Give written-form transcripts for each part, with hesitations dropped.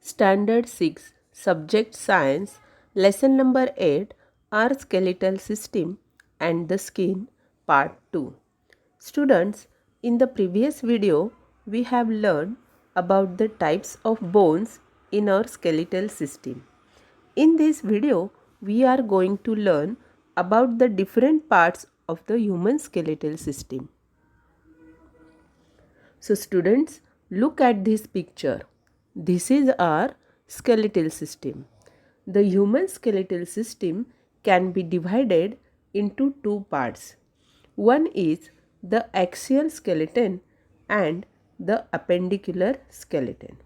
Standard 6, Subject Science, Lesson number 8, Our Skeletal System and the Skin, Part 2. Students, in the previous video, we have learned about the types of bones in our skeletal system. In this video, we are going to learn about the different parts of the human skeletal system. So students, look at this picture. This is our skeletal system. The human skeletal system can be divided into two parts. One is the axial skeleton and the appendicular skeleton.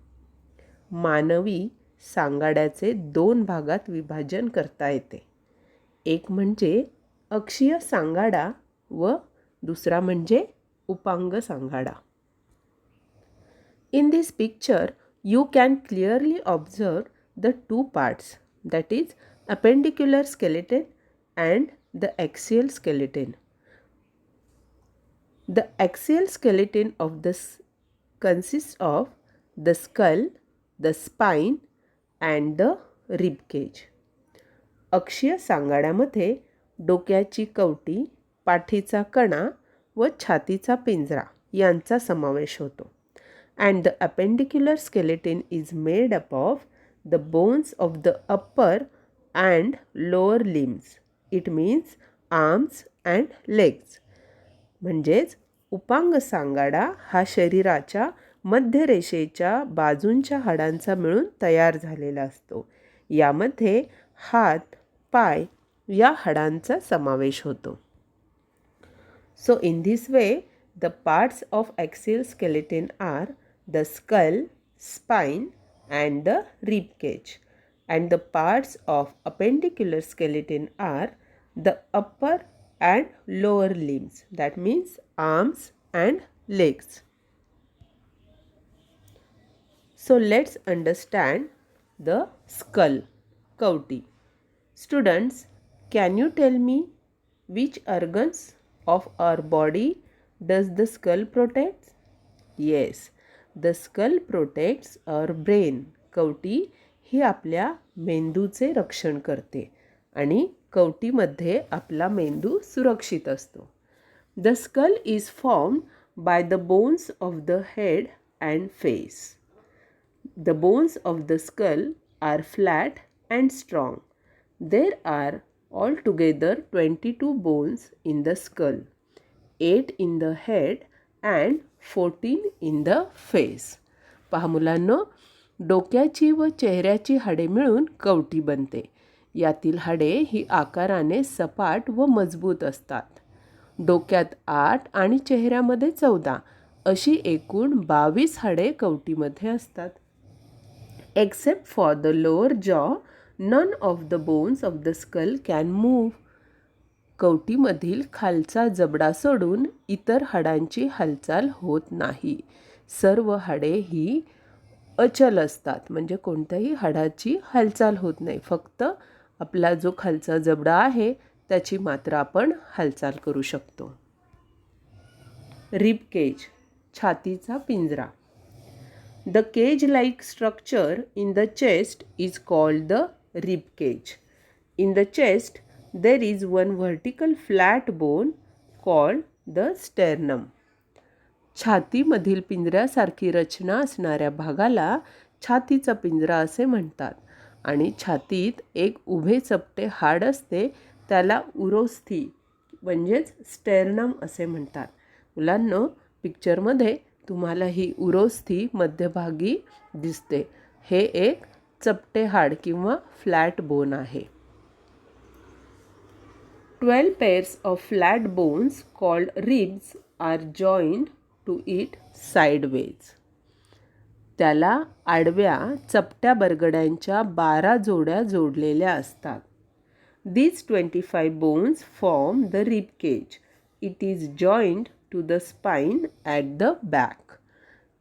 मानवी सांगाड्याचे दोन भागात विभाजन करता येते. एक म्हणजे अक्षीय सांगाडा व दुसरा म्हणजे उपांग सांगाडा. In this picture, you can clearly observe the two parts, that is appendicular skeleton and the axial skeleton. The axial skeleton of this consists of the skull, the spine and the rib cage. अक्षीय सांगाड्यामध्ये डोक्याची कवटी, पाठीचा कणा व छातीचा पिंजरा यांचा समावेश होतो. And the appendicular skeleton is made up of the bones of the upper and lower limbs. It means arms and legs. म्हणजेच उपांग सांगाडा हा शरीराच्या मध्यरेषेच्या बाजूंच्या हाडांचा मिळून तयार झालेला असतो. यामध्ये हात, पाय या हाडांचा समावेश होतो. So in this way, the parts of axial skeleton are the skull, spine and the rib cage, and the parts of appendicular skeleton are the upper and lower limbs, that means arms and legs. So let's understand the skull, kavti. Students, can you tell me which organs of our body does the skull protect? Yes, the skull protects our brain. कवटी ही आपल्या मेंदूचे रक्षण करते आणि कवटीमध्ये आपला मेंदू सुरक्षित असतो. The skull is formed by the bones of the head and face. The bones of the skull are flat and strong. There are altogether 22 bones in the skull, 8 in the head and 14 in the face. पहा मुलांनो, डोक्याची व चेहऱ्याची हाडे मिळून कवटी बनते. यातील हाडे ही आकाराने सपाट व मजबूत असतात. डोक्यात 8 आणि चेहऱ्यामध्ये 14 अशी एकूण 22 हाडे कवटीमध्ये असतात. Except for the lower jaw, none of the bones of the skull can move. कवटीमधील खालचा जबडा सोडून इतर हाडांची हालचाल होत नाही. सर्व हाडे ही अचल असतात, म्हणजे कोणत्याही हाडाची हालचाल होत नाही. फक्त आपला जो खालचा जबडा आहे त्याची मात्र आपण हालचाल करू शकतो. रिब केज, छातीचा पिंजरा. The cage-like structure in the chest is called the rib cage. In the chest, there is one vertical flat bone called the sternum. छातीमधील पिंजऱ्यासारखी रचना असणाऱ्या भागाला छातीचा पिंजरा असे म्हणतात आणि छातीत एक उभे चपटे हाड असते, त्याला उरोस्थी म्हणजेच स्टेर्नम असे म्हणतात. मुलांनो, पिक्चरमध्ये तुम्हाला ही उरोस्थी मध्यभागी दिसते. हे एक चपटे हाड किंवा फ्लॅट बोन आहे. 12 pairs of flat bones called ribs are joined to it sideways. त्याला आडव्या चपट्या बरगड्यांच्या 12 जोड्या जोडलेल्या असतात. These 25 bones form the rib cage. It is joined to the spine at the back.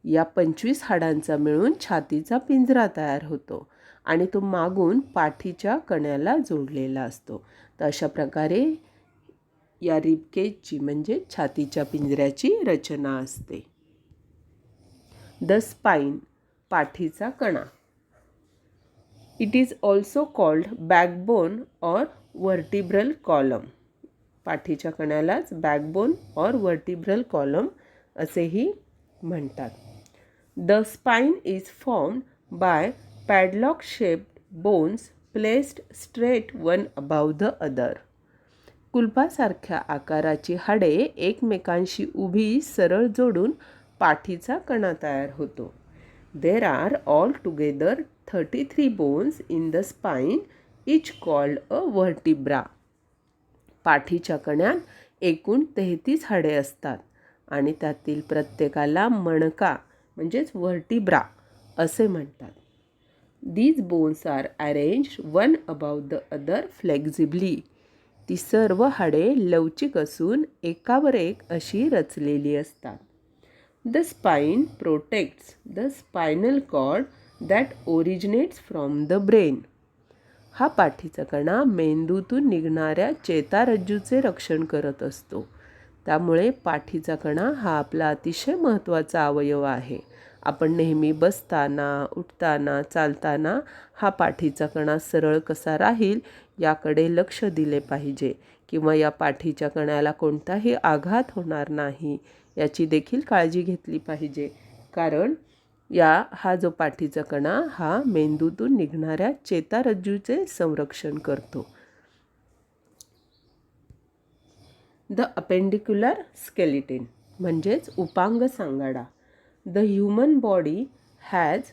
या 25 हाडांचा मिळून छातीचा पिंजरा तयार होतो आणि तो मागून पाठीच्या कण्याला जोडलेला असतो. तर अशा प्रकारे या रिब केजची म्हणजे छातीच्या पिंजऱ्याची रचना असते. द स्पाइन, पाठीचा कणा. It is also called backbone or vertebral column. पाठीच्या कण्यालाच बॅकबोन और वर्टिब्रल कॉलम असेही म्हणतात. The spine is formed by padlock shaped bones placed straight one above the other. कुलपासारख्या आकाराची हाडे एकमेकांशी उभी सरळ जोडून पाठीचा कणा तयार होतो. There are altogether 33 bones in the spine, each called a vertebra. पाठीच्या कण्यात एकूण 33 हाडे असतात आणि त्यातील प्रत्येकाला मणका म्हणजेच व्हर्टिब्रा असे म्हणतात. These bones are arranged one above the other flexibly. ती सर्व हाडे लवचिक असून एकावर एक अशी रचलेली असतात. The spine protects the spinal cord that originates from the brain. हा पाठीचा कणा मेंदूतून निघणाऱ्या चेतारज्जूचे रक्षण करत असतो. त्यामुळे पाठीचा कणा हा आपला अतिशय महत्त्वाचा अवयव आहे. आपण नेहमी बसताना, उठताना, चालताना हा पाठीचा कणा सरळ कसा राहील याकडे लक्ष दिले पाहिजे किंवा या पाठीच्या कण्याला कोणताही आघात होणार नाही याची देखील काळजी घेतली पाहिजे. कारण हा जो पाठीचा कणा हा मेंदूतून निघणाऱ्या चेतारज्जूचे संरक्षण करतो. द अपेंडिक्युलर स्केलेटन म्हणजेच उपांग सांगाडा. The human body has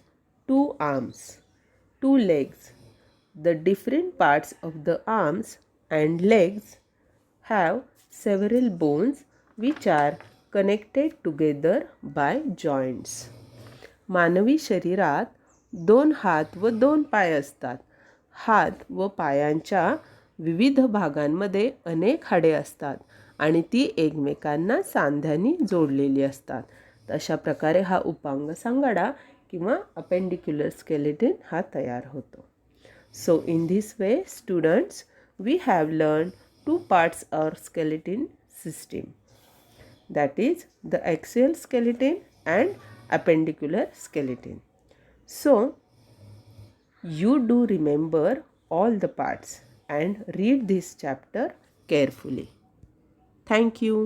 2 arms, 2 legs. The different parts of the arms and legs have several bones which are connected together by joints. मानवी शरीरात 2 हात व 2 पाय असतात. हात व पायांच्या विविध भागांमध्ये अनेक हाडे असतात आणि ती एकमेकांना सांध्यांनी जोडलेली असतात. अशा प्रकारे हा उपांग सांगाडा किंवा अपेंडिक्युलर स्केलेटन हा तयार होतो. So in this way students we have learn 2 parts of skeleton system, that is the axial skeleton and appendicular skeleton. So you do remember all the parts and read this chapter carefully. Thank you.